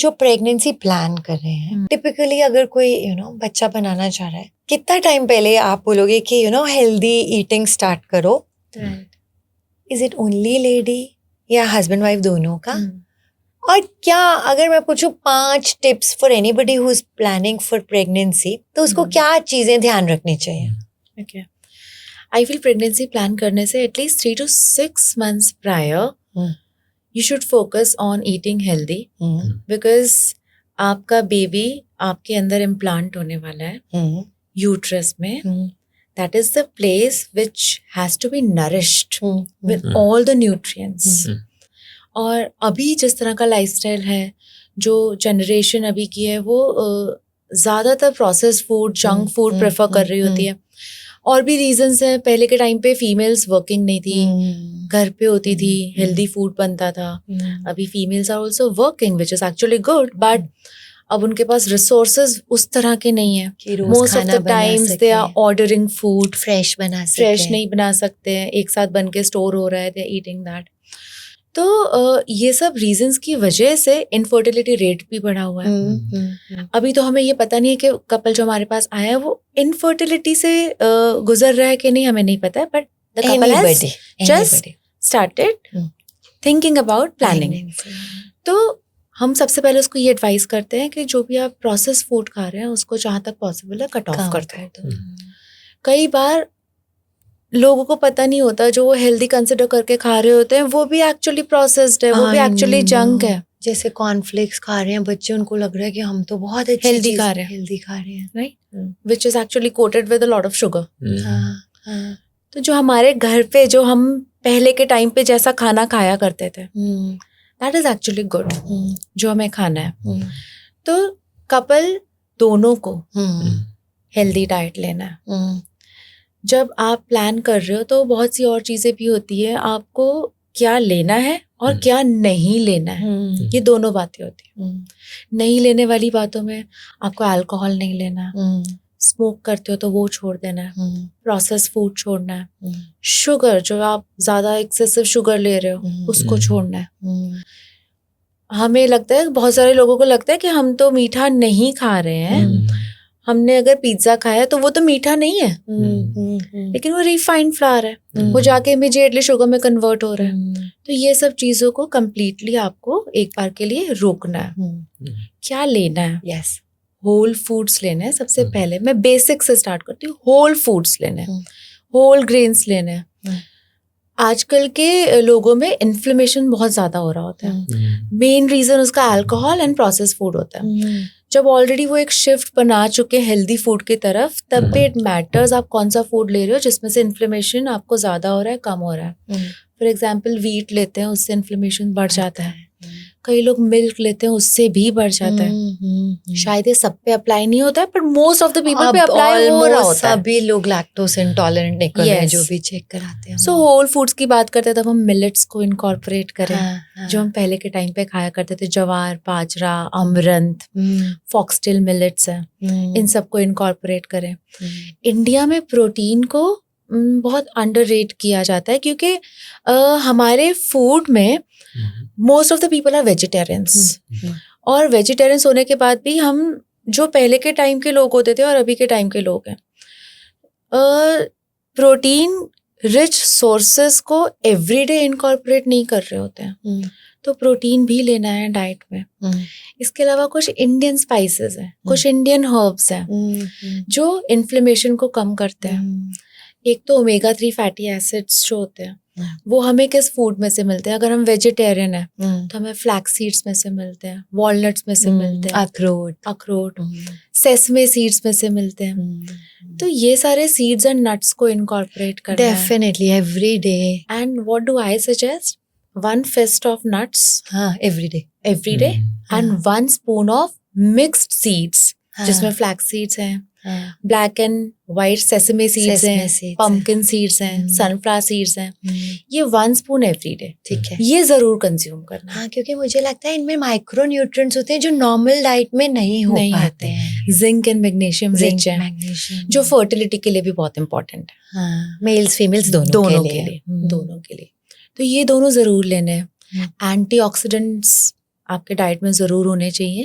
जो pregnancy plan कर रहे हैं, टिपिकली अगर कोई बच्चा बनाना चाह रहा है, कितना टाइम पहले आप बोलोगे कि हेल्दी ईटिंग स्टार्ट करो? इज इट ओनली लेडी या हस्बैंड वाइफ दोनों का? और क्या अगर मैं पूछूं 5 tips for anybody who is planning for pregnancy, तो उसको क्या चीजें ध्यान रखनी चाहिए? Okay. I feel pregnancy plan करने से at least 3 to 6 months prior, you should focus on eating healthy, because आपका बेबी आपके अंदर इम्प्लांट होने वाला है यूट्रस में. That is the place which has to be nourished with all the nutrients. और अभी जिस तरह का लाइफस्टाइल है, जो जनरेशन अभी की है, वो ज़्यादातर processed food, junk food prefer कर रही होती है. और भी रीजंस हैं. पहले के टाइम पे फीमेल्स वर्किंग नहीं थी, घर पे होती थी, हेल्दी फूड बनता था. अभी females are also working, which is actually good, but अब उनके पास रिसोर्सेज उस तरह के नहीं है. Most of the times they are ordering food, fresh नहीं बना सकते हैं, एक साथ बन के स्टोर हो रहा है, दे आर ईटिंग दैट. तो ये सब रीजंस की वजह से इनफर्टिलिटी रेट भी बढ़ा हुआ है. अभी तो हमें ये पता नहीं है कि कपल जो हमारे पास आया है वो इनफर्टिलिटी से गुजर रहा है कि नहीं, हमें नहीं पता है, but the couple has just started thinking about planning. तो हम सबसे पहले उसको ये एडवाइस करते हैं कि जो भी आप प्रोसेस फूड खा रहे हैं उसको जहाँ तक पॉसिबल है कट ऑफ करते हैं. कई बार लोगों को पता नहीं होता, जो वो हेल्दी कंसिडर करके खा रहे होते हैं वो भी एक्चुअली प्रोसेस्ड है, वो भी एक्चुअली जंक है. जैसे कॉर्नफ्लेक्स खा रहे हैं बच्चे, उनको लग रहा है कि हम तो बहुत अच्छी हेल्दी खा रहे हैं, right, which is actually coated with a lot of sugar. तो जो हमारे घर पे, जो हम पहले के टाइम पे जैसा खाना खाया करते थे, दैट इज एक्चुअली गुड, जो हमें खाना है. तो कपल दोनों को हेल्दी डाइट लेना है. जब आप प्लान कर रहे हो तो बहुत सी और चीज़ें भी होती है, आपको क्या लेना है और क्या नहीं लेना है, ये दोनों बातें होती हैं. नहीं लेने वाली बातों में आपको अल्कोहल नहीं लेना, स्मोक करते हो तो वो छोड़ देना है, प्रोसेस फूड छोड़ना है, शुगर जो आप ज़्यादा एक्सेसिव शुगर ले रहे हो उसको छोड़ना है. हमें लगता है, बहुत सारे लोगों को लगता है कि हम तो मीठा नहीं खा रहे हैं, हमने अगर पिज्जा खाया तो वो तो मीठा नहीं है, लेकिन वो रिफाइंड फ्लावर है, वो जाके इमीडिएटली शुगर में कन्वर्ट हो रहा है. तो ये सब चीज़ों को कम्प्लीटली आपको एक बार के लिए रोकना है. क्या लेना है? यस, होल फूड्स लेना है. सबसे पहले मैं बेसिक से स्टार्ट करती हूँ. होल फूड्स लेने हैं, होल ग्रेन्स लेने हैं. आजकल के लोगों में इन्फ्लेमेशन बहुत ज़्यादा हो रहा होता है. मेन रीज़न उसका अल्कोहल एंड प्रोसेस फूड होता है. जब ऑलरेडी वो एक शिफ्ट बना चुके हैं हेल्दी फूड की तरफ, तब भी इट मैटर्स आप कौन सा फूड ले रहे हो जिसमें से इन्फ्लेमेशन आपको ज़्यादा हो रहा है, कम हो रहा है. फॉर एग्जाम्पल वीट लेते हैं, उससे इन्फ्लेमेशन बढ़ जाता है. कई लोग मिल्क लेते हैं, उससे भी बढ़ जाता है. शायद ये सब पे अप्लाई नहीं होता है, पर मोस्ट ऑफ द पीपल पे अप्लाई हो रहा होता है. सभी लोग लैक्टोज इंटॉलरेंट निकल रहे हैं, जो भी चेक कराते हैं. सो होल फूड्स की बात करते हैं, तब हम मिलेट्स को इनकॉर्पोरेट करें. जो हम पहले के टाइम पे खाया करते थे, ज्वार, बाजरा, अमरंथ, फॉक्सटेल मिलेट्स हैं, इन सबको इनकॉर्पोरेट करें. इंडिया में प्रोटीन को बहुत अंडररेट किया जाता है, क्योंकि हमारे फूड में most of the people are vegetarians. और वेजिटेरियंस होने के बाद भी हम, जो पहले के टाइम के लोग होते थे और अभी के टाइम के लोग हैं, प्रोटीन रिच सोर्सेस को एवरीडे इनकॉर्पोरेट नहीं कर रहे होते हैं. तो प्रोटीन भी लेना है डाइट में. इसके अलावा कुछ इंडियन स्पाइसेस हैं, कुछ इंडियन हर्ब्स हैं जो इन्फ्लेमेशन को कम करते हैं. एक तो ओमेगा 3 फैटी एसिड्स जो होते हैं, वो हमें किस फूड में से मिलते हैं? अगर हम वेजिटेरियन हैं तो हमें फ्लैक्स सीड्स में से मिलते हैं, वॉलनट्स में से मिलते हैं, अखरोट, सेसमे सीड्स में से मिलते हैं. तो ये सारे सीड्स एंड नट्स को इनकॉर्पोरेट करना है definitely every day. And what do I suggest? 1 fist of nuts every day and 1 spoon of mixed seeds, जिसमें फ्लैक्स सीड्स हैं, black and white sesame seeds हैं, पंपकिन सीड्स हैं, sunflower seeds हैं. ये 1 spoon every day, ठीक है, ये जरूर कंज्यूम करना. हाँ, क्योंकि मुझे लगता है इनमें माइक्रो न्यूट्रिएंट्स होते हैं जो नॉर्मल डाइट में नहीं पाते हैं. जिंक एंड मैग्नीशियम रिच है, जो फर्टिलिटी के लिए भी बहुत इंपॉर्टेंट है. मेल्स फीमेल्स दोनों के लिए. तो ये दोनों जरूर लेने हैं. एंटीऑक्सीडेंट्स आपके डाइट में ज़रूर होने चाहिए